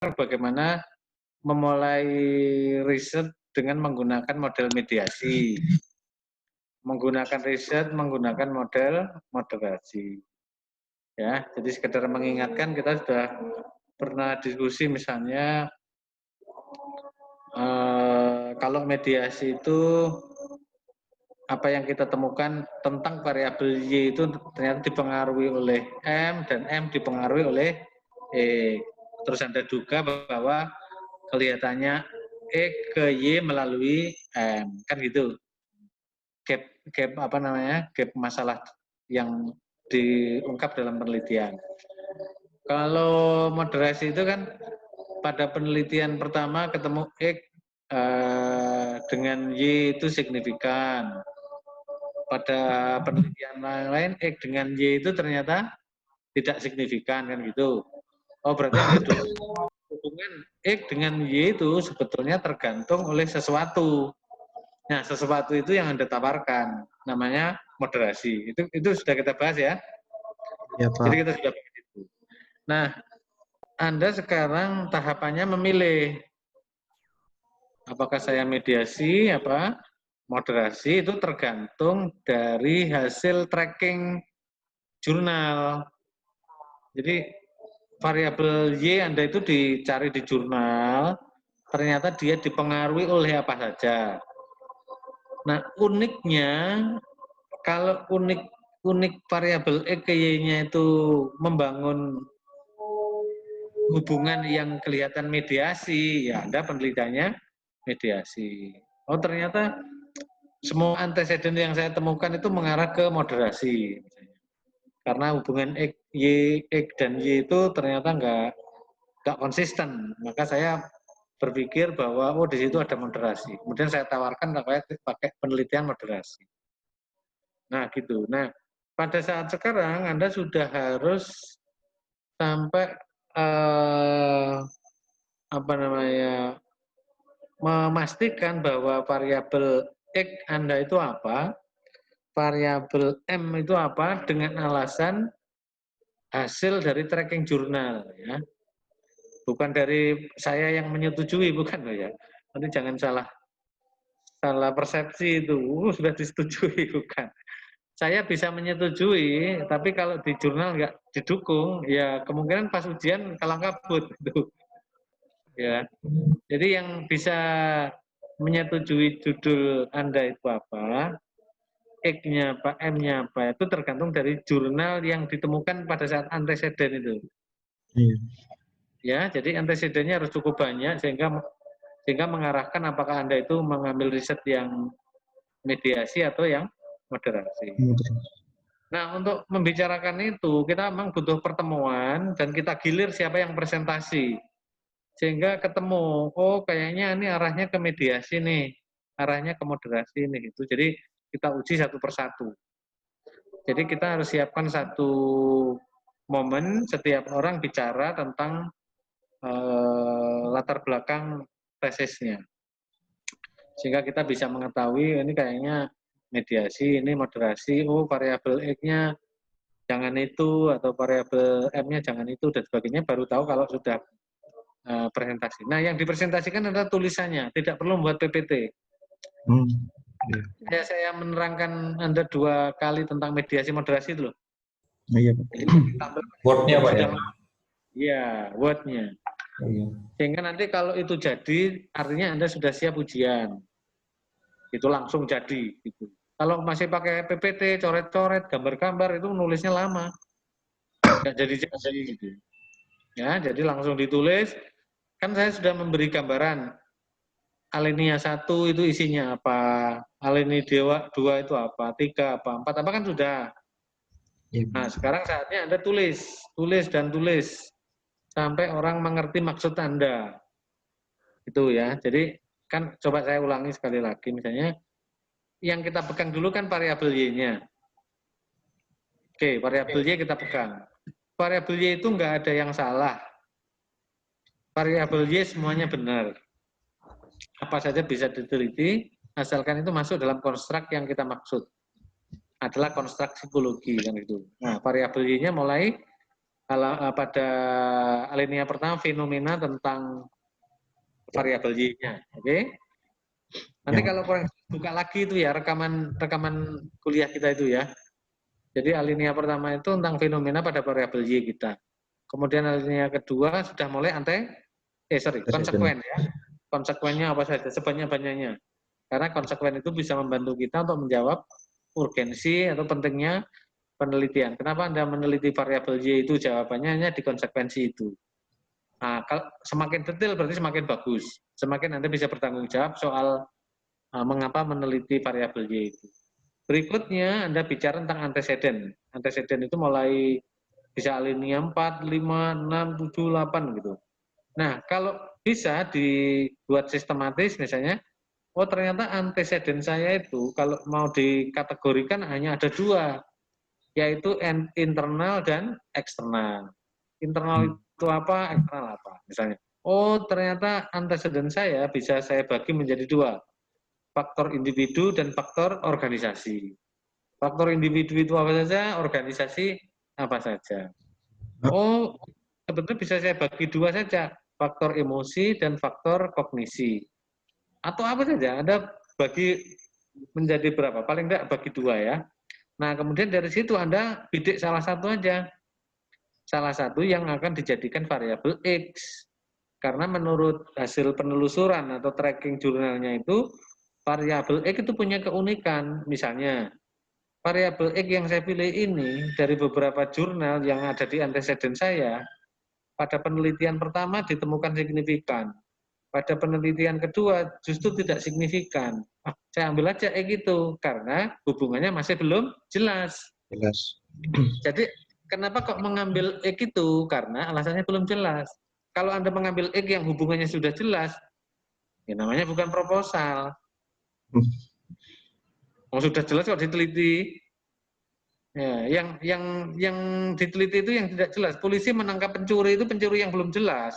bagaimana memulai riset dengan menggunakan model mediasi. Menggunakan riset, menggunakan model moderasi. Ya, jadi sekedar mengingatkan, kita sudah pernah diskusi misalnya kalau mediasi itu apa yang kita temukan tentang variabel Y itu ternyata dipengaruhi oleh M dan M dipengaruhi oleh E. Terus Anda duga bahwa kelihatannya E ke Y melalui M, kan gitu. Gap apa namanya? Gap masalah yang diungkap dalam penelitian. Kalau moderasi itu kan pada penelitian pertama ketemu X dengan Y itu signifikan. Pada penelitian lain X dengan Y itu ternyata tidak signifikan, kan gitu. Oh, berarti ada hubungan X dengan Y itu sebetulnya tergantung oleh sesuatu. Nah, sesuatu itu yang Anda tawarkan, namanya moderasi. Itu sudah kita bahas ya. Ya, Pak. Jadi kita sudah bahas itu. Nah, Anda sekarang tahapannya memilih apakah saya mediasi apa moderasi, itu tergantung dari hasil tracking jurnal. Jadi variabel Y Anda itu dicari di jurnal, ternyata dia dipengaruhi oleh apa saja. Nah, uniknya kalau unik variabel X ke Y-nya itu membangun hubungan yang kelihatan mediasi, ya Anda penelitiannya mediasi. Oh, ternyata semua anteseden yang saya temukan itu mengarah ke moderasi. Karena hubungan X dan Y itu ternyata nggak konsisten. Maka saya berpikir bahwa oh di situ ada moderasi. Kemudian saya tawarkan pakai penelitian moderasi. Nah gitu. Nah pada saat sekarang Anda sudah harus sampai apa namanya memastikan bahwa variabel X Anda itu apa, variabel M itu apa, dengan alasan hasil dari tracking jurnal, ya. Bukan dari saya yang menyetujui, bukan loh ya. Nanti jangan salah persepsi itu, sudah disetujui, bukan. Saya bisa menyetujui, tapi kalau di jurnal nggak didukung, ya kemungkinan pas ujian kalang kabut, gitu. Ya. Jadi yang bisa menyetujui judul Anda itu apa, X-nya apa, M-nya apa, itu tergantung dari jurnal yang ditemukan pada saat anteseden itu. Iya. Ya, jadi antesidennya harus cukup banyak sehingga mengarahkan apakah Anda itu mengambil riset yang mediasi atau yang moderasi. Nah, untuk membicarakan itu, kita memang butuh pertemuan dan kita gilir siapa yang presentasi. Sehingga ketemu, oh kayaknya ini arahnya ke mediasi nih, arahnya ke moderasi nih. Itu jadi kita uji satu persatu. Jadi kita harus siapkan satu momen setiap orang bicara tentang latar belakang tesisnya. Sehingga kita bisa mengetahui ini kayaknya mediasi, ini moderasi, oh variabel X-nya jangan itu, atau variabel M-nya jangan itu, dan sebagainya, baru tahu kalau sudah presentasi. Nah, yang dipresentasikan adalah tulisannya, tidak perlu membuat PPT. Saya menerangkan Anda 2 kali tentang mediasi moderasi itu loh. Iya, Word-nya Pak ya? Iya, Word-nya. Sehingga nanti kalau itu jadi, artinya Anda sudah siap ujian. Itu langsung jadi. Gitu. Kalau masih pakai PPT, coret-coret, gambar-gambar, itu nulisnya lama. Nggak jadi-jadi. Gitu. Ya, jadi langsung ditulis. Kan saya sudah memberi gambaran. Alinea 1 itu isinya apa, alinea 2 itu apa, 3 apa, 4 apa kan sudah. Nah, sekarang saatnya Anda tulis sampai orang mengerti maksud Anda. Itu ya. Jadi kan coba saya ulangi sekali lagi, misalnya yang kita pegang dulu kan variabel Y-nya. Oke, variabel Y kita pegang. Variabel Y itu nggak ada yang salah. Variabel Y semuanya benar. Apa saja bisa diteliti, asalkan itu masuk dalam konstruk yang kita maksud. Adalah konstruk psikologi kan itu. Nah, variabel Y-nya mulai pada alinea pertama fenomena tentang variabel Y-nya. Oke. Nanti kalau kurang buka lagi itu ya rekaman kuliah kita itu ya. Jadi alinea pertama itu tentang fenomena pada variabel Y kita. Kemudian alinea kedua sudah mulai konsekuen ya. Konsekuennya apa saja, sebanyak-banyaknya. Karena konsekuen itu bisa membantu kita untuk menjawab urgensi atau pentingnya penelitian. Kenapa Anda meneliti variabel Y itu? Jawabannya hanya di konsekuensi itu. Nah, kalau semakin detail berarti semakin bagus. Semakin Anda bisa bertanggung jawab soal mengapa meneliti variabel Y itu. Berikutnya Anda bicara tentang anteseden. Anteseden itu mulai bisa alinea 4, 5, 6, 7, 8 gitu. Nah, kalau bisa dibuat sistematis misalnya, oh ternyata anteseden saya itu kalau mau dikategorikan hanya ada 2, yaitu internal dan eksternal. Internal itu apa, eksternal apa misalnya. Oh ternyata anteseden saya bisa saya bagi menjadi 2, faktor individu dan faktor organisasi. Faktor individu itu apa saja, organisasi apa saja. Oh, sebetulnya bisa saya bagi 2 saja, faktor emosi dan faktor kognisi. Atau apa saja, Anda bagi menjadi berapa? Paling tidak bagi 2 ya. Nah, kemudian dari situ Anda bidik salah satu aja. Salah satu yang akan dijadikan variabel X. Karena menurut hasil penelusuran atau tracking jurnalnya itu, variabel X itu punya keunikan. Misalnya, variabel X yang saya pilih ini dari beberapa jurnal yang ada di anteseden saya, pada penelitian pertama ditemukan signifikan. Pada penelitian kedua justru tidak signifikan. Saya ambil aja gitu karena hubungannya masih belum jelas. Jadi kenapa kok mengambil itu? Karena alasannya belum jelas. Kalau Anda mengambil yang hubungannya sudah jelas, ya namanya bukan proposal. Sudah jelas kok diteliti. Ya, yang diteliti itu yang tidak jelas. Polisi menangkap pencuri itu pencuri yang belum jelas.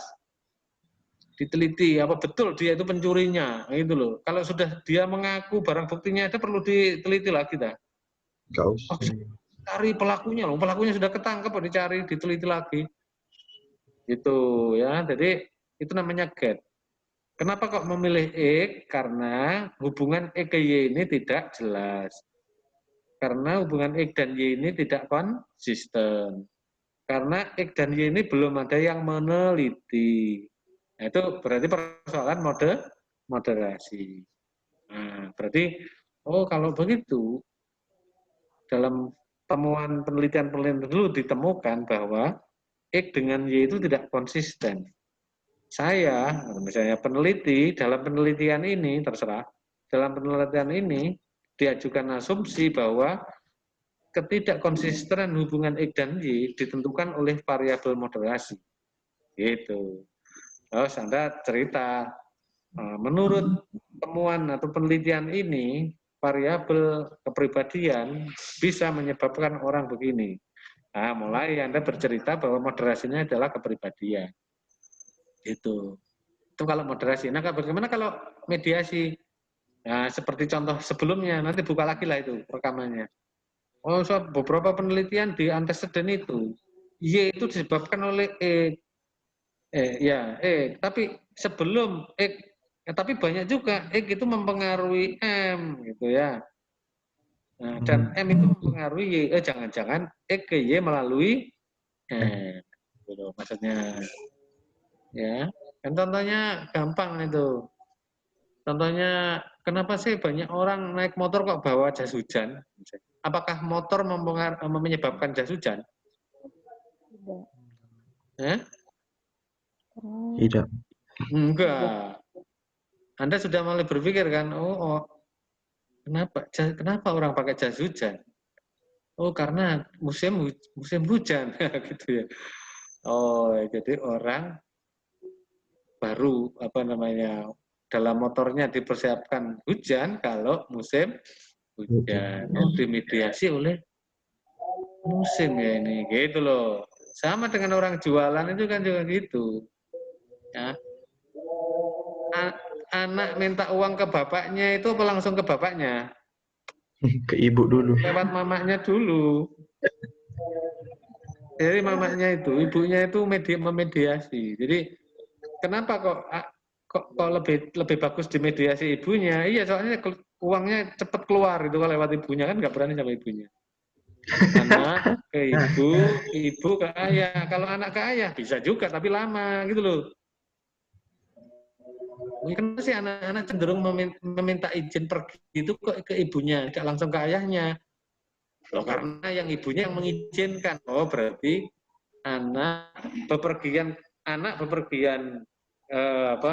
Diteliti apa betul dia itu pencurinya, gitu loh. Kalau sudah dia mengaku barang buktinya ada perlu diteliti lagi dah. Cari pelakunya loh, pelakunya sudah ketangkep kok dicari, diteliti lagi. Itu ya. Jadi itu namanya get. Kenapa kok memilih X? Karena hubungan X ke Y ini tidak jelas. Karena hubungan X dan Y ini tidak konsisten. Karena X dan Y ini belum ada yang meneliti. Nah, itu berarti persoalan moderasi. Nah, berarti, oh kalau begitu, dalam temuan penelitian dulu ditemukan bahwa X dengan Y itu tidak konsisten. Saya, misalnya peneliti, dalam penelitian ini, terserah, dalam penelitian ini diajukan asumsi bahwa ketidakkonsistenan hubungan X dan Y ditentukan oleh variabel moderasi. Gitu. Terus Anda cerita, menurut temuan atau penelitian ini, variabel kepribadian bisa menyebabkan orang begini. Nah, mulai Anda bercerita bahwa moderasinya adalah kepribadian. Itu kalau moderasi. Nah, bagaimana kalau mediasi? Nah, seperti contoh sebelumnya, nanti buka lagi lah itu rekamannya. Oh, so, beberapa penelitian di anteseden itu, Y itu disebabkan oleh tapi sebelum tapi banyak juga itu mempengaruhi M gitu ya. Nah, dan M itu mempengaruhi Y. Jangan-jangan ke Y melalui gitu maksudnya. Ya, kan contohnya gampang itu. Contohnya, kenapa sih banyak orang naik motor kok bawa jas hujan? Apakah motor menyebabkan jas hujan? Tidak. Enggak. Anda sudah mulai berpikir kan, kenapa orang pakai jas hujan? Oh, karena musim hujan, gitu ya. Oh, jadi orang baru dalam motornya dipersiapkan hujan kalau musim hujan. Oh, dimediasi oleh musim ya ini, gitu loh. Sama dengan orang jualan itu kan juga gitu. Ya. Anak minta uang ke bapaknya itu apa langsung ke bapaknya? Ke ibu dulu. Lewat mamanya dulu. Jadi mamanya itu, ibunya itu memediasi. Jadi kenapa kok lebih bagus dimediasi ibunya? Iya, soalnya uangnya cepat keluar itu kalau lewat ibunya, kan nggak berani sama ibunya. Anak ke ibu ke ayah. Kalau anak ke ayah bisa juga tapi lama gitu loh. Kenapa sih anak-anak cenderung meminta izin pergi itu ke ibunya, tidak langsung ke ayahnya? Loh, karena yang ibunya yang mengizinkan. Oh, berarti anak bepergian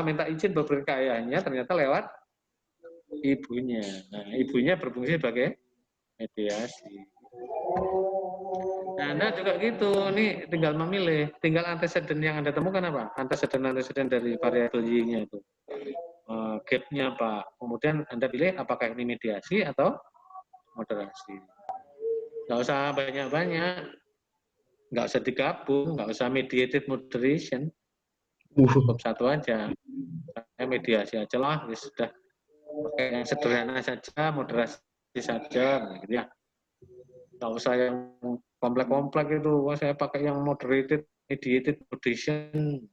minta izin bepergian ke ayahnya ternyata lewat ibunya. Nah, ibunya berfungsi sebagai mediasi. Nah, Anda juga gitu. Ini tinggal memilih. Tinggal antecedent yang Anda temukan apa? Antecedent dari variabel Y-nya itu. Gap-nya apa? Kemudian Anda pilih apakah ini mediasi atau moderasi. Nggak usah banyak-banyak. Nggak usah digabung. Nggak usah mediated moderation. Cukup satu aja. Saya mediasi aja lah. Ya sudah. Pakai yang sederhana saja, moderasi saja. Nah, gitu ya. Nggak usah yang komplek-komplek itu. Wah, saya pakai yang moderated, mediated moderation.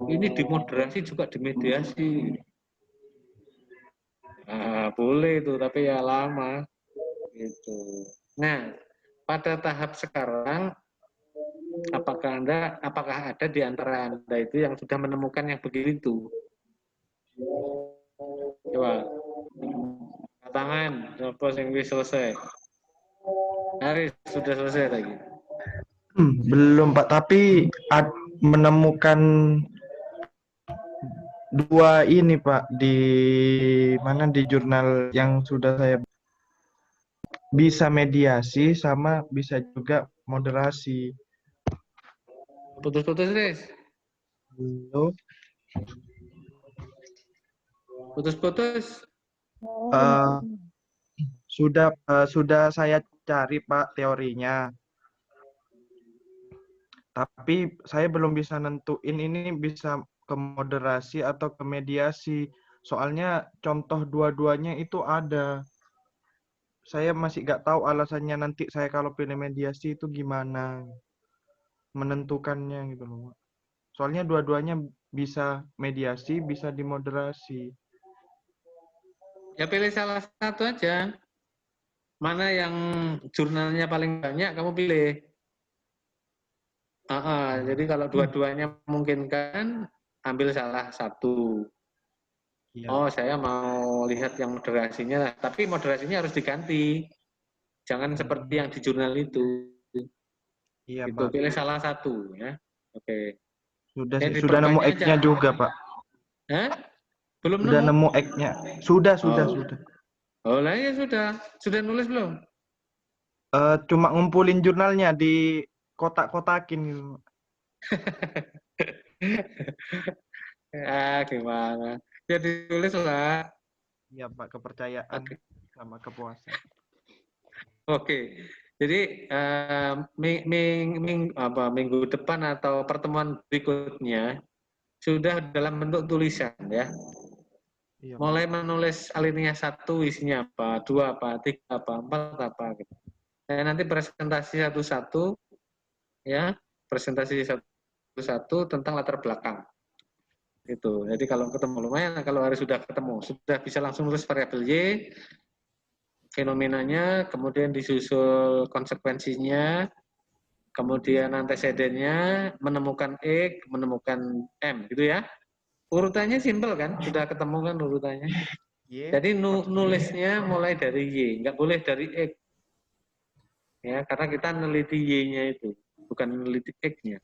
Ini dimoderasi juga dimediasi. Nah, boleh itu, tapi ya lama. Gitu. Nah, pada tahap sekarang, apakah ada di antara Anda itu yang sudah menemukan yang begitu? Coba. Tangan, coba yang selesai. Haris, sudah selesai lagi. Belum Pak, tapi menemukan dua ini Pak di mana di jurnal yang sudah saya bisa mediasi sama bisa juga moderasi. Putus-putus, Riz. Belum. Putus-putus. Sudah saya cari Pak teorinya. Tapi saya belum bisa nentuin ini bisa ke moderasi atau ke mediasi. Soalnya contoh dua-duanya itu ada. Saya masih nggak tahu alasannya nanti saya kalau pilih mediasi itu gimana menentukannya gitu loh. Soalnya dua-duanya bisa mediasi, bisa dimoderasi. Ya pilih salah satu aja. Mana yang jurnalnya paling banyak, kamu pilih. Jadi kalau dua-duanya memungkinkan, ambil salah satu. Iya. Oh, saya mau lihat yang moderasinya lah. Tapi moderasinya harus diganti. Jangan seperti yang di jurnal itu. Iya, Itu Pak. pilih salah satu ya. Oke. Sudah nemu diperbanyak X-nya aja. juga, Pak. Hah? Belum Sudah nemu nemu? X-nya. Sudah. Oh lah ya sudah. Sudah nulis belum? Cuma ngumpulin jurnalnya di kotak-kotakin gitu. Ya gimana? Ya ditulis lah. Iya, Pak, kepercayaan sama kepuasan. Oke. Jadi minggu depan atau pertemuan berikutnya sudah dalam bentuk tulisan ya. Iya, Mulai menulis alinea 1 isinya apa, 2 apa, 3 apa, 4 apa gitu. Nanti presentasi satu-satu ya, presentasi satu-satu tentang latar belakang. Itu. Jadi kalau ketemu lumayan, kalau hari sudah ketemu, sudah bisa langsung nulis variabel Y, fenomenanya, kemudian disusul konsekuensinya, kemudian antecedennya, menemukan X, menemukan M, gitu ya. Urutannya simpel kan, sudah ketemu kan urutannya. Jadi nulisnya mulai dari Y, nggak boleh dari X. Ya, karena kita meneliti Y-nya itu, bukan meneliti X-nya.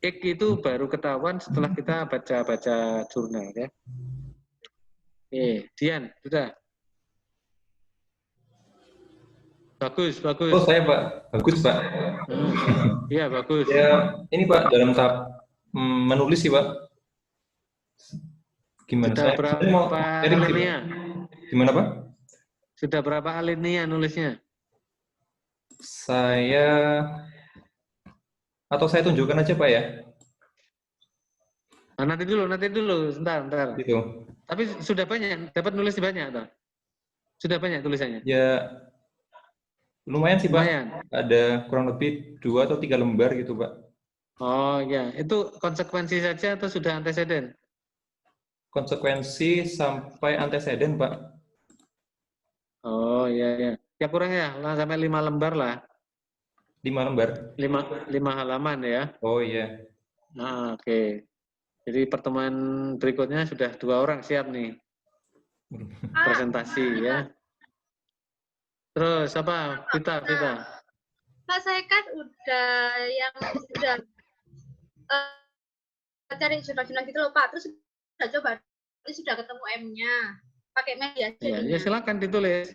X itu baru ketahuan setelah kita baca-baca jurnal ya. Dian, sudah. Bagus. Oh, saya Pak. Bagus, Pak. Iya, bagus. Ya, ini Pak, dalam tahap menulis sih, Pak. Gimana? Sudah Saya mau berapa sharing sih, Pak. alinea? Gimana, Pak? Sudah berapa alinea nulisnya? Atau saya tunjukkan aja, Pak ya? Nanti dulu, sebentar. Gitu. Tapi sudah banyak, dapat nulis banyak atau? Sudah banyak tulisannya? Ya, Lumayan sih, Pak. Lumayan. Ada kurang lebih 2 atau 3 lembar gitu, Pak. Oh ya, itu konsekuensi saja atau sudah anteseden? Konsekuensi sampai anteseden, Pak. Oh iya ya. Ya kurang ya, sampai 5 lembar lah. 5 lembar. 5 halaman ya. Oh iya. Nah, oke. Jadi pertemuan berikutnya sudah 2 orang siap nih presentasi ya. Terus apa? Vita. Pak, saya kan udah cari jurnal-jurnal gitu loh Pak, terus sudah coba, terus sudah ketemu M-nya, pakai media Ya, jadinya. ya silakan ditulis.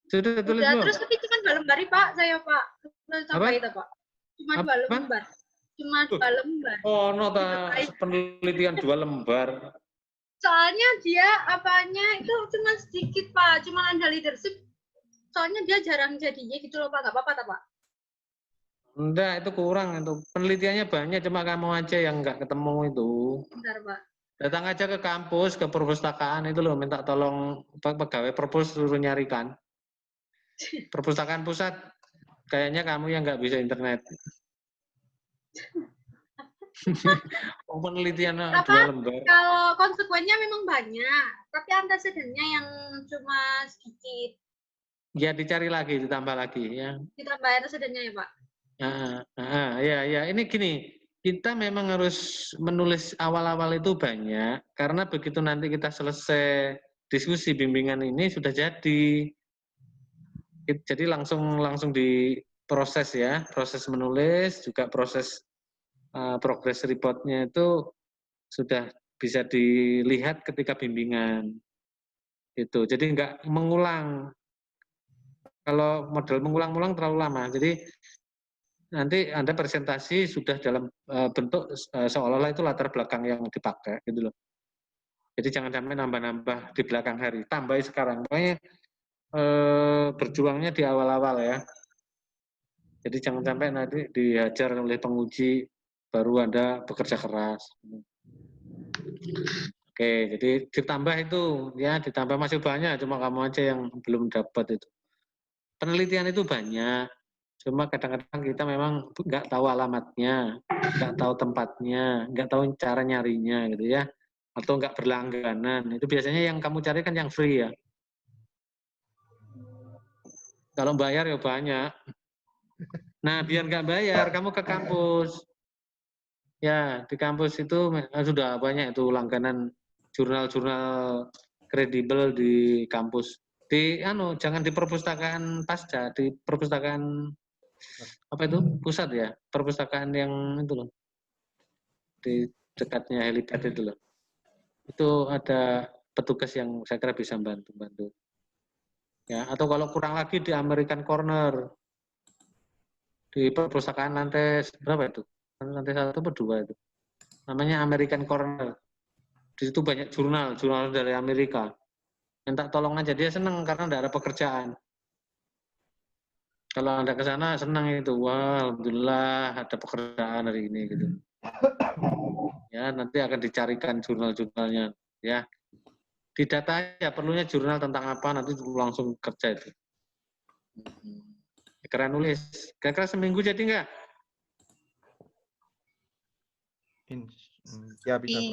Sudah tulis Udah, belum? terus tapi cuma 2 lembar Pak, saya Pak. Coba Apa? itu Pak. Cuma Apa? 2 lembar. Cuma 2 lembar. Oh, nota penelitian 2 lembar. Soalnya dia apanya itu cuma sedikit Pak, cuma ada leadership. Soalnya dia jarang jadinya gitu loh Pak, nggak apa-apa tak Pak? Enggak, itu kurang itu. Penelitiannya banyak, cuma kamu aja yang nggak ketemu itu. Bentar Pak. Datang aja ke kampus, ke perpustakaan itu loh, minta tolong pegawai perpus suruh nyarikan. Perpustakaan pusat, kayaknya kamu yang nggak bisa internet. Penelitian 2 lembar. Kalau konsekuensinya memang banyak, tapi antesedennya yang cuma sedikit. Ya dicari lagi, ditambah lagi ya. Ditambah antesedennya ya Pak? Ya. Ini gini, kita memang harus menulis awal-awal itu banyak, karena begitu nanti kita selesai diskusi bimbingan ini sudah jadi. Jadi langsung diproses ya, proses menulis, juga proses progress report-nya itu sudah bisa dilihat ketika bimbingan. Itu. Jadi nggak mengulang. Kalau model mengulang-ulang terlalu lama. Jadi nanti Anda presentasi sudah dalam bentuk seolah-olah itu latar belakang yang dipakai gitu loh. Jadi jangan sampai nambah-nambah di belakang hari, tambah sekarang. Pokoknya berjuangnya di awal-awal ya. Jadi jangan sampai nanti dihajar oleh penguji baru Anda bekerja keras. Oke, jadi ditambah itu ya, ditambah masih banyak, cuma kamu aja yang belum dapat itu. Penelitian itu banyak. Cuma kadang-kadang kita memang nggak tahu alamatnya, nggak tahu tempatnya, nggak tahu cara nyarinya gitu ya, atau nggak berlangganan. Itu biasanya yang kamu cari kan yang free ya. Kalau bayar ya banyak. Nah biar nggak bayar, kamu ke kampus. Ya di kampus itu sudah banyak itu langganan jurnal-jurnal kredibel di kampus. Jangan di perpustakaan pasca, di perpustakaan apa itu pusat ya, perpustakaan yang itu loh, di dekatnya helipad itu loh. Itu ada petugas yang saya kira bisa bantu. Ya, atau kalau kurang lagi di American Corner, di perpustakaan lantai berapa itu? Lantai 1 atau 2 itu. Namanya American Corner. Di situ banyak jurnal dari Amerika. Minta tolong aja, dia senang karena tidak ada pekerjaan. Kalau Anda ke sana senang itu, wah alhamdulillah ada pekerjaan hari ini gitu. Ya, nanti akan dicarikan jurnal-jurnalnya ya. Di data aja perlunya jurnal tentang apa, nanti langsung kerja itu. Kira nulis. Kira-kira seminggu jadi enggak? Ya bisa Pak.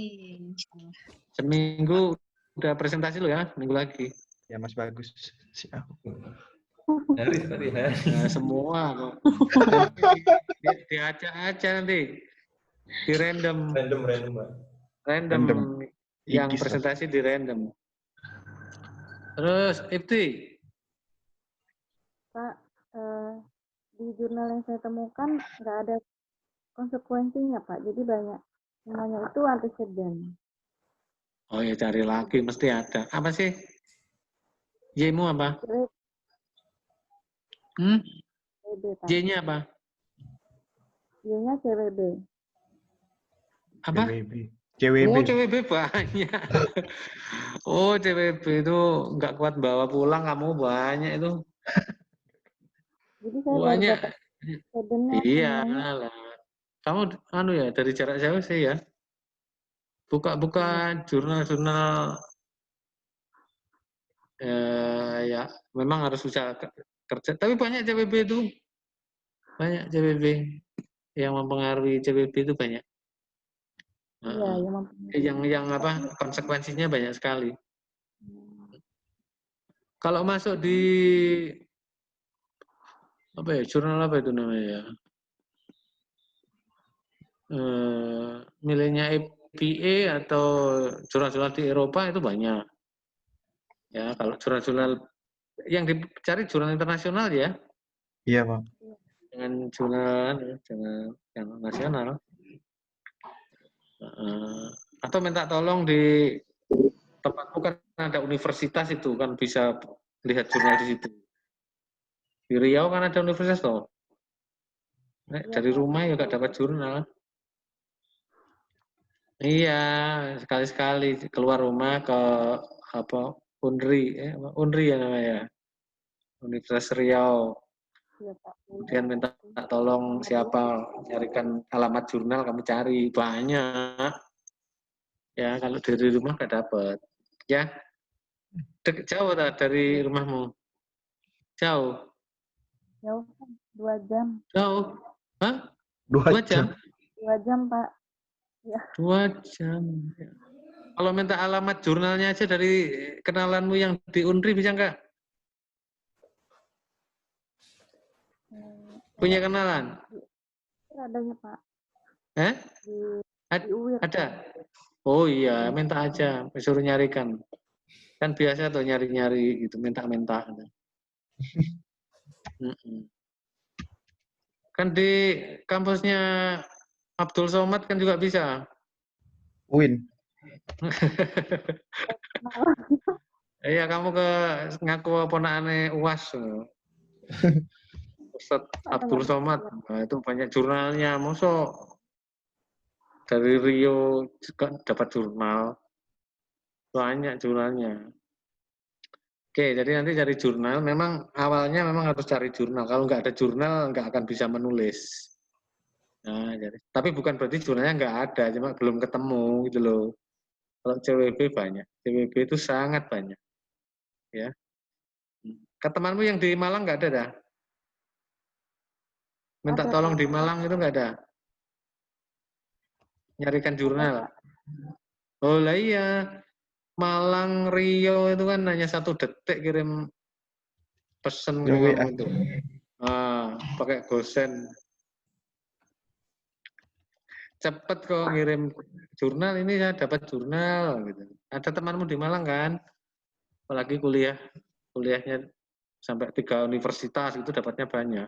Seminggu udah presentasi lo ya, minggu lagi. Ya Mas bagus. Siap. Hari. Ya, semua kok. Diacak aja nanti. Di random. Random, Pak. Random. Yang Igis, presentasi di random. Terus Ibti. Pak, di jurnal yang saya temukan nggak ada konsekuensinya Pak, jadi banyak semuanya itu antecedent. Oh ya cari lagi, mesti ada. Apa sih? Y-mu apa? CWB, Pak. Y-nya apa? Y-nya CWB. Apa? CWB. Oh CWB banyak. Oh CWB itu nggak kuat bawa pulang, kamu banyak itu. Jadi saya baru Banyak. dapat antecedentnya Iya semuanya. lah. Kamu ya dari jarak jauh sih ya. Buka ya memang harus bisa kerja. Tapi banyak CWB itu. Banyak CWB. Yang mempengaruhi CWB itu banyak. Iya, Yang apa, konsekuensinya banyak sekali. Kalau masuk di apa ya, jurnal apa itu namanya? Nilainya EPA atau jurnal-jurnal di Eropa itu banyak. Ya, kalau jurnal-jurnal yang dicari jurnal internasional ya. Iya, Pak. Dengan jurnal yang nasional. Atau minta tolong di tempatku kan ada universitas itu kan bisa lihat jurnal di situ. Di Riau kan ada universitas toh. Dari rumah juga dapat jurnal. Iya, sekali-sekali keluar rumah ke apa Unri ya namanya. Universitas Riau. Kemudian minta tolong siapa carikan alamat jurnal, kamu cari banyak. Ya, kalau dari rumah nggak dapat. Ya, jauh tak dari rumahmu? Jauh. Jauh, 2 jam. Jauh. Hah? 2 jam? 2 jam, Pak. Ya. 2 jam. Kalau minta alamat jurnalnya aja dari kenalanmu yang di Unri bisa nggak? Punya kenalan? Adanya, Pak. Di UIR. Ada? Oh iya, minta aja, suruh nyarikan. Kan biasa tuh nyari-nyari gitu, minta-minta. Kan di kampusnya Abdul Somad kan juga bisa. UIN. Iya, kamu ngaku ponakane UAS. Ustadz Abdul Somad, nah, itu banyak jurnalnya. Mosok dari Rio juga dapat jurnal. Banyak jurnalnya. Oke, jadi nanti cari jurnal. Memang awalnya memang harus cari jurnal. Kalau nggak ada jurnal, nggak akan bisa menulis. Nah, tapi bukan berarti jurnalnya nggak ada, cuma belum ketemu gitu loh. Kalau CWB banyak, CWB itu sangat banyak. Ya. Ke temanmu yang di Malang nggak ada dah? Minta tolong di Malang itu nggak ada? Nyarikan jurnal. Oh lah iya, Malang, Rio itu kan hanya 1 detik kirim pesen ke kamu itu. Pakai gosen. Cepet kok ngirim jurnal, ini saya dapat jurnal gitu. Ada temanmu di Malang kan? Apalagi kuliahnya sampai 3 universitas itu dapatnya banyak.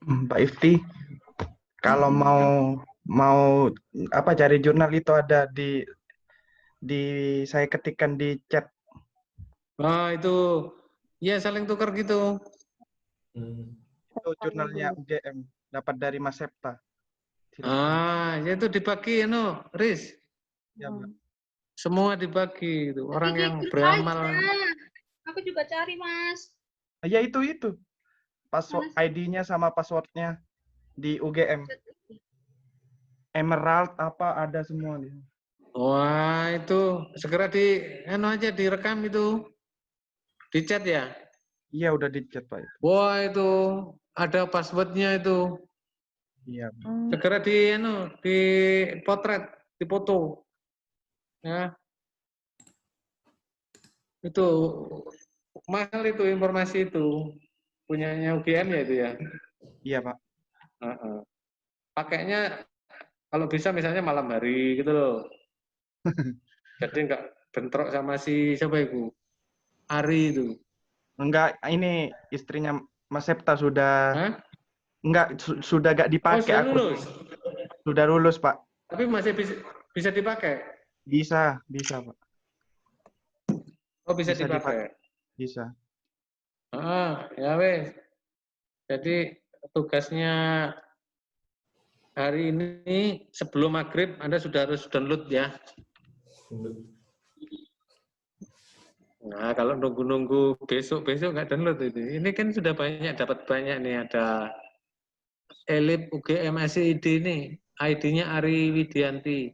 Pak Ifti, kalau mau apa cari jurnal itu ada di saya ketikkan di chat. Itu ya saling tukar gitu. Itu jurnalnya UGM, dapat dari Mas Septa. Ya itu dibagi Riz. Ya, Mbak. Semua dibagi itu. Orang Tapi yang di grup beramal. aja. Aku juga cari, Mas. Ya itu. Password ID-nya sama passwordnya di UGM. Emerald apa ada semua nih. Wah, itu segera aja direkam itu. Di chat ya? Iya, udah di chat, Pak. Wah, itu ada passwordnya itu. Iya. Segera di potret, di foto. Ya. Itu mahal itu informasi itu. Punyanya UGM ya itu ya? Iya, Pak. Pakainya kalau bisa misalnya malam hari gitu loh. Jadi nggak bentrok sama siapa itu? Ari itu. Enggak, ini istrinya Mas Septa sudah. Hah? Enggak, sudah nggak dipakai. Sudah lulus? Sudah lulus, Pak. Tapi masih bisa dipakai? Bisa, Pak. Oh, bisa dipakai? Bisa. Ya wes. Jadi tugasnya hari ini sebelum maghrib Anda sudah harus download ya. Nah, kalau nunggu-nunggu besok nggak download itu. Ini kan sudah dapat banyak nih, ada Elip UGM SID ini, ID-nya Ari Widianti.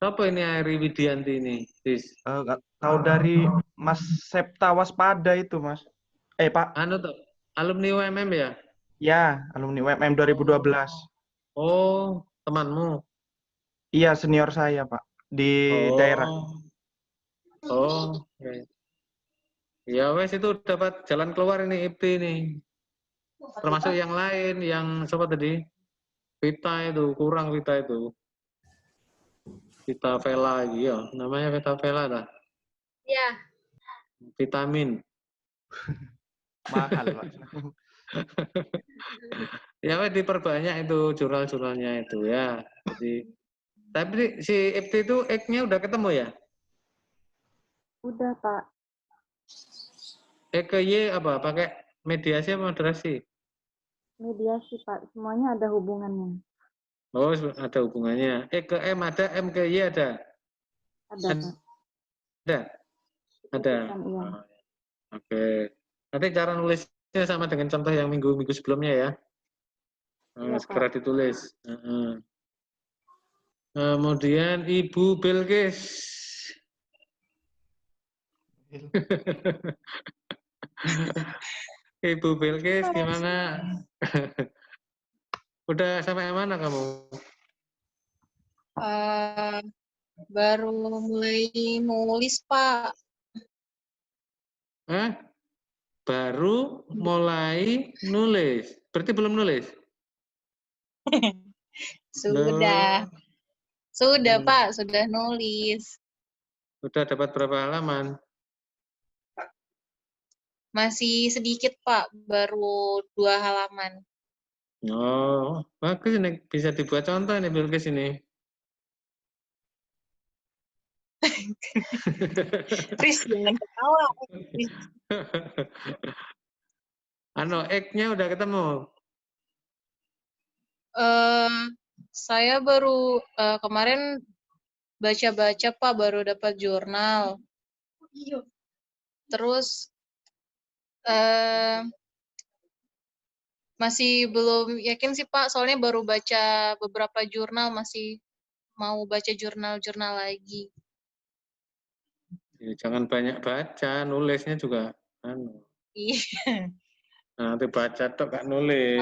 Siapa ini Airi Widianti ini? Sis? Tahu dari Mas Septa Waspada itu, Mas. Pak. Anu tuh, alumni UMM ya? Ya, alumni UMM 2012. Oh, temanmu. Iya, senior saya, Pak, di daerah. Oh, ya. Ya wes itu dapat jalan keluar ini IP ini. Termasuk yang lain, yang siapa tadi? Vita itu, kurang Vita itu. Vita Vela, iya. Namanya Vita Vela dah. Ya. Vitamin. Mahal, Pak. Ya wes diperbanyak itu jurnal-jurnalnya itu ya. Jadi, tapi si FT itu X-nya udah ketemu ya? Udah, Pak. X ke Y apa? Pakai mediasi apa moderasi? Mediasi, Pak. Semuanya ada hubungannya. Oh, ada hubungannya. X ke M ada, M ke Y ada? Ada, Pak. Ada? Ada. Kan, iya. Oke. Nanti cara nulisnya sama dengan contoh yang minggu-minggu sebelumnya ya. Iya, Segera Pak. ditulis. Kemudian Ibu Bilqis. Ibu Bilqis gimana? Udah sampai mana kamu? Baru mulai nulis, Pak. Baru mulai nulis. Berarti belum nulis? Sudah. Sudah, Pak. Sudah nulis. Sudah dapat berapa halaman? Masih sedikit, Pak. Baru 2 halaman. Oh, bagus ini. Bisa dibuat contoh ini Bilqis ini. Chris, jangan ketawa. X-nya udah ketemu? Saya baru kemarin baca-baca, Pak. Baru dapat jurnal. Terus masih belum yakin sih, Pak. Soalnya baru baca beberapa jurnal. Masih mau baca jurnal-jurnal lagi. Ya, jangan banyak baca, nulisnya juga. Iya. Nanti baca tok gak nulis.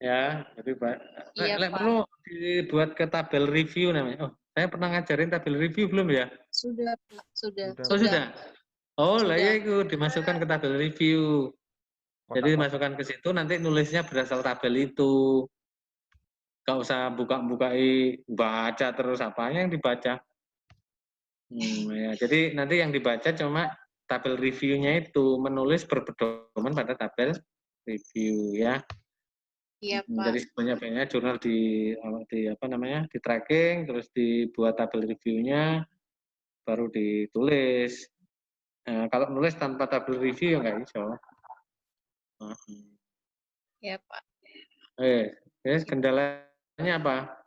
Ya, jadi Iya, Pak. perlu dibuat ke tabel review namanya. Oh, saya pernah ngajarin tabel review belum ya? Sudah, Pak. Sudah. Oh, sudah. Oh, lah ya Sudah. itu dimasukkan ke tabel review. Jadi dimasukkan ke situ nanti nulisnya berdasar tabel itu. Gak usah buka-bukai baca terus apanya yang dibaca. Ya, jadi nanti yang dibaca cuma tabel reviewnya itu, menulis berpedoman pada tabel review ya. Iya, Pak. Jadi sebanyak-banyaknya jurnal di apa namanya, di tracking, terus dibuat tabel reviewnya, baru ditulis. Nah, kalau nulis tanpa tabel review ya nggak bisa. Iya, Pak. Kendalanya apa?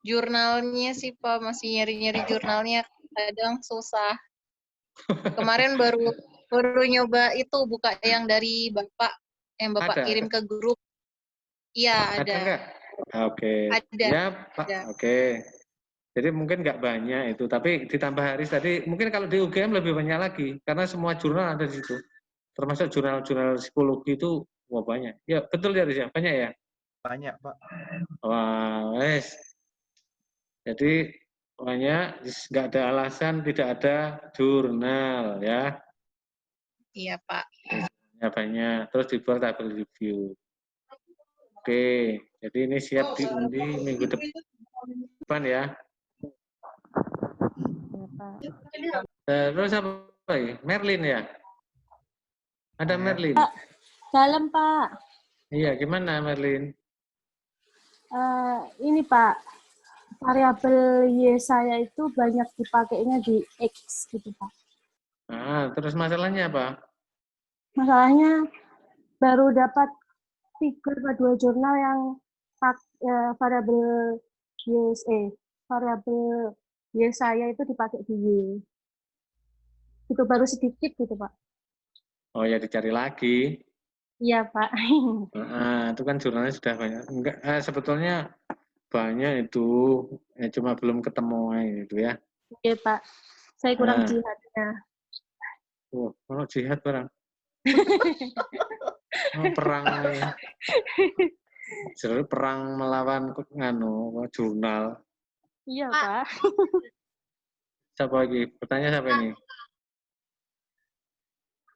Jurnalnya sih, Pak, masih nyari-nyari jurnalnya, kadang susah. Kemarin baru nyoba itu buka yang dari Bapak, yang Bapak kirim ke grup. Iya, ada. Nggak? Oke. Ada. Ya, Pak. Ada. Oke. Jadi mungkin nggak banyak itu, tapi ditambah Haris tadi, mungkin kalau di UGM lebih banyak lagi, karena semua jurnal ada di situ. Termasuk jurnal-jurnal psikologi itu, wah banyak. Ya, betul ya Haris ya? Banyak ya? Banyak, Pak. Wah, wes. Jadi pokoknya nggak ada alasan tidak ada jurnal ya. Iya, Pak. Ya banyak. Terus dibuat tabel review. Oke, jadi ini siap diundi minggu depan ya. Terus apa lagi? Merlin ya? Ada Merlin? Dalam, Pak. Iya, gimana Merlin? Ini, Pak. Variabel Y saya itu banyak dipakainya di X gitu, Pak. Terus masalahnya apa? Masalahnya baru dapat 3 atau 2 jurnal yang variabel variabel Y saya itu dipakai di Y. Itu baru sedikit gitu, Pak. Oh ya dicari lagi. Iya, Pak. Itu kan jurnalnya sudah banyak. Enggak, sebetulnya banyak itu, ya cuma belum ketemu itu ya. Oke, Pak. Saya kurang Nah. jihadnya. Kalau jihad barang. Perang nih. Jadi perang melawan jurnal. Iya, Pak. Siapa lagi? Bertanya siapa ini?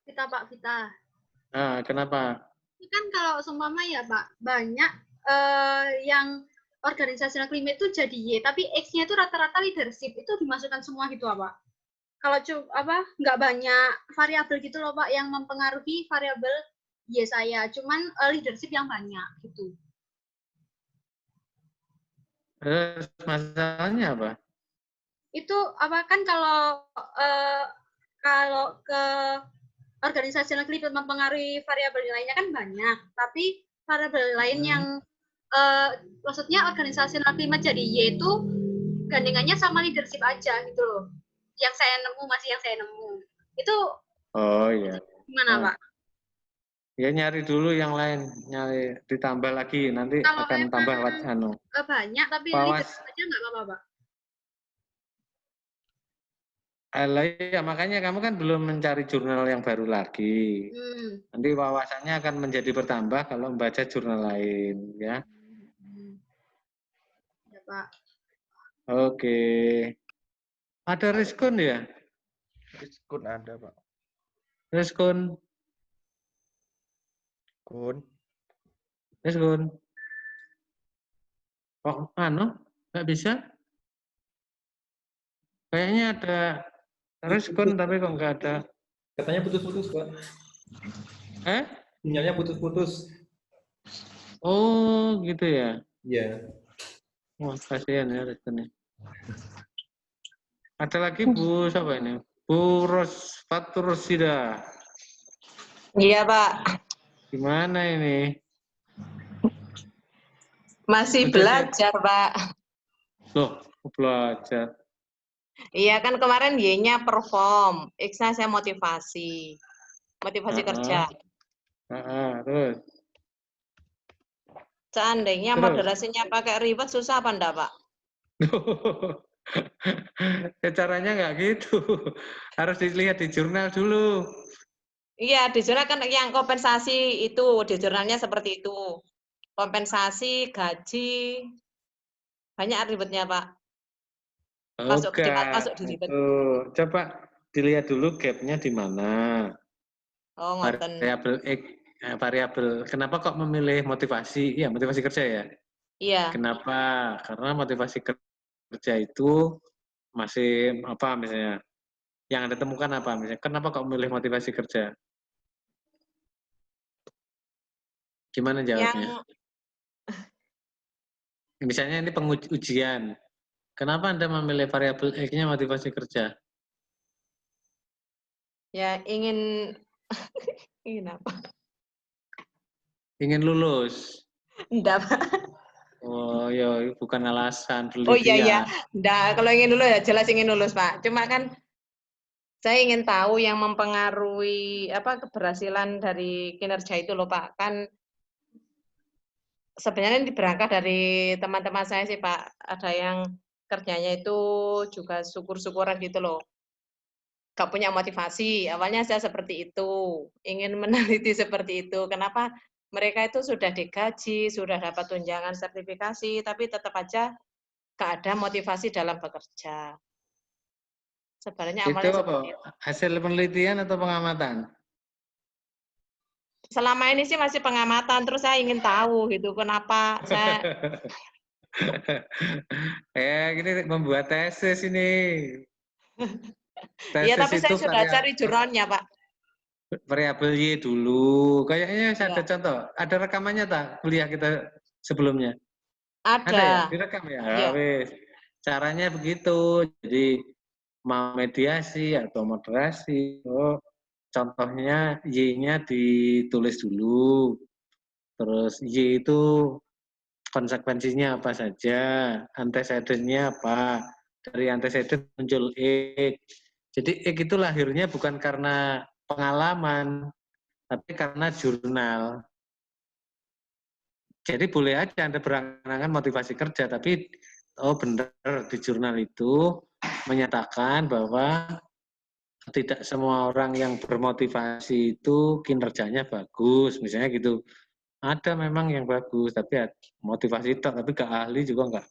Vita. Kenapa? Ini kan kalau seumpama ya Pak, banyak yang organisasional climate itu jadi Y, tapi X-nya itu rata-rata leadership, itu dimasukkan semua gitu Pak? Kalau nggak banyak variabel gitu loh Pak yang mempengaruhi variabel Y saya, cuman leadership yang banyak gitu. Masalahnya apa? Itu apa kan kalau ke organisasional climate mempengaruhi variabel lainnya kan banyak, tapi variabel lain yang maksudnya organisasional climate jadi Y itu gandengannya sama leadership aja gitu loh. Yang saya nemu. Itu Oh iya. gimana Pak? Ya nyari dulu yang lain, nyari ditambah lagi, nanti Kalau akan tambah banyak tapi leadership aja nggak apa-apa Pak? Ya, makanya kamu kan belum mencari jurnal yang baru lagi. Nanti wawasannya akan menjadi bertambah kalau membaca jurnal lain, ya. Ya Pak. Oke. Ada Rizkun ya? Rizkun ada, Pak. Rizkun. Rizkun. Kok nggak bisa? Kayaknya ada Rizkun tapi kok nggak ada. Katanya putus-putus, Pak. Sinyalnya putus-putus. Oh, gitu ya? Iya. Wah, kasihan ya Rizkun. Ada lagi Bu, siapa ini? Bu Fatur Rosida. Iya, Pak. Gimana ini? Masih belajar, Pak. Loh, belajar. Iya, kan kemarin Y-nya perform, X-nya saya motivasi. Motivasi kerja. Terus? Seandainya moderasinya pakai reward, susah apa enggak, Pak? Caranya nggak gitu. Harus dilihat di jurnal dulu. Iya, di jurnal kan yang kompensasi itu, di jurnalnya seperti itu. Kompensasi, gaji, banyak ribetnya, Pak. Masuk di ribet. Coba dilihat dulu gap-nya di mana. Oh, ngoten. Variabel. Kenapa kok memilih motivasi? Iya, motivasi kerja ya? Iya. Kenapa? Karena motivasi kerja itu masih apa misalnya? Yang Anda temukan apa misalnya? Kenapa kok memilih motivasi kerja? Gimana jawabnya? Misalnya ini pengujian. Kenapa Anda memilih variabel X-nya motivasi kerja? Ya, ingin apa? Ingin lulus. Enggak, Pak. Oh, ya bukan alasan penelitian. Oh iya. Enggak, kalau ingin lulus ya jelas ingin lulus, Pak. Cuma kan saya ingin tahu yang mempengaruhi keberhasilan dari kinerja itu loh, Pak. Kan sebenarnya ini berangkat dari teman-teman saya sih, Pak. Ada yang kerjanya itu juga syukur-syukuran gitu loh. Gak punya motivasi. Awalnya saya seperti itu. Ingin meneliti seperti itu. Kenapa mereka itu sudah digaji, sudah dapat tunjangan sertifikasi, tapi tetap aja gak ada motivasi dalam bekerja. Sebenarnya awalnya seperti itu. Hasil penelitian atau pengamatan? Selama ini sih masih pengamatan, terus saya ingin tahu gitu, kenapa saya... Gini membuat tesis ini. Iya, tapi saya sudah cari jurnalnya, Pak. Variabel Y dulu. Kayaknya saya ada contoh. Ada rekamannya tak kuliah kita sebelumnya? Ada ya? Direkam ya? Ya. Caranya begitu. Jadi mau mediasi atau moderasi. Contohnya Y-nya ditulis dulu. Terus Y itu konsekuensinya apa saja, antecedent-nya apa. Dari antecedent muncul X. Jadi X itu lahirnya bukan karena pengalaman, tapi karena jurnal. Jadi boleh aja Anda berangan-angan motivasi kerja, tapi benar di jurnal itu menyatakan bahwa tidak semua orang yang bermotivasi itu kinerjanya bagus, misalnya gitu. Ada memang yang bagus, tapi motivasi tapi gak ahli juga enggak,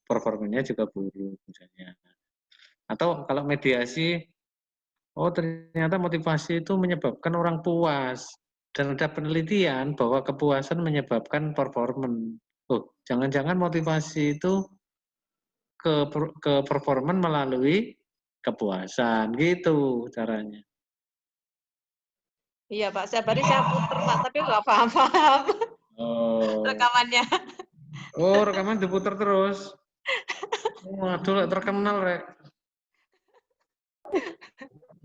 performanya juga buruk misalnya. Atau kalau mediasi, ternyata motivasi itu menyebabkan orang puas. Dan ada penelitian bahwa kepuasan menyebabkan performan. Jangan-jangan motivasi itu ke performan melalui kepuasan, gitu caranya. Iya Pak, setiap hari saya puter Pak, tapi nggak paham-paham rekamannya. Rekaman diputer terus. Waduh, terkenal, Rek.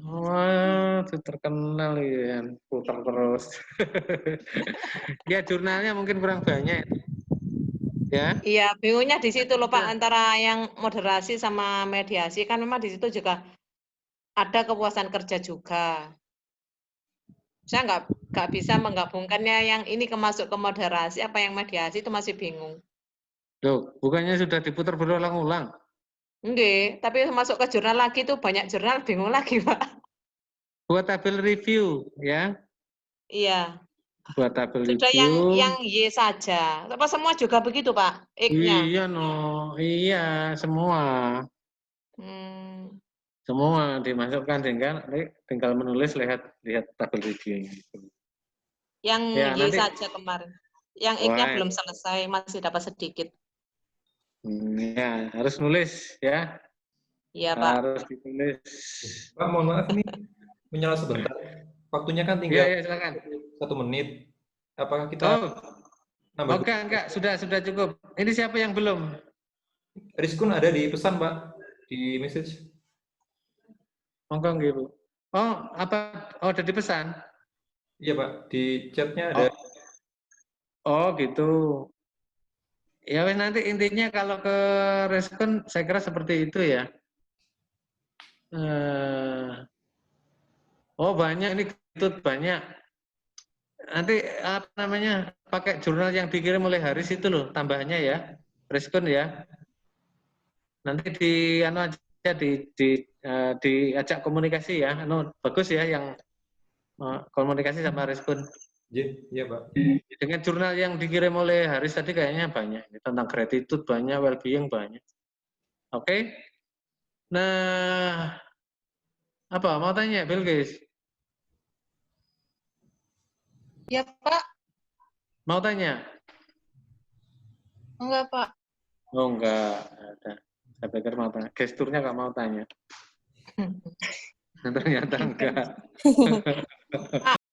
Wah, terkenal ya, putar terus. Ya, jurnalnya mungkin kurang banyak. Ya. Iya, bingungnya di situ loh Pak, antara yang moderasi sama mediasi kan memang di situ juga ada kepuasan kerja juga. Saya nggak bisa menggabungkannya yang ini masuk ke moderasi, apa yang mediasi itu masih bingung. Loh, bukannya sudah diputar berulang-ulang? Enggak, tapi masuk ke jurnal lagi tuh banyak jurnal, bingung lagi Pak. Buat tabel review, ya. Iya. Buat tabel Sudah review. yang Y saja. Apa semua juga begitu Pak? X-nya. Iya, iya, semua. Semua dimasukkan, tinggal menulis, lihat tabel reviewnya. Yang ya, Y nanti, saja kemarin. Yang X-nya belum selesai, masih dapat sedikit. Ya, harus nulis ya. Iya, Pak. Harus ditulis. Pak, mohon maaf ini menyala sebentar. Waktunya kan tinggal ya, silakan. 1 menit. Apakah kita nambah? Enggak, sudah cukup. Ini siapa yang belum? Rizkun ada di pesan, Pak, di message. Monggo nggih, Bu. Ada di pesan? Iya, Pak, di chatnya ada. Gitu. Ya wes, nanti intinya kalau ke respon saya kira seperti itu ya. Banyak ini, banyak. Nanti apa namanya, pakai jurnal yang dikirim oleh Haris itu loh tambahannya ya, respon ya. Nanti diajak komunikasi ya. Bagus ya yang komunikasi sama respon. Iya, Pak. Dengan jurnal yang dikirim oleh Haris tadi kayaknya banyak. Tentang gratitude banyak, well-being banyak. Oke. Nah, apa mau tanya, Bilqis? Ya, Pak. Mau tanya? Enggak, Pak. Enggak ada. Saya pikir mau tanya. Gesturnya nggak mau tanya. Ternyata enggak. Pak,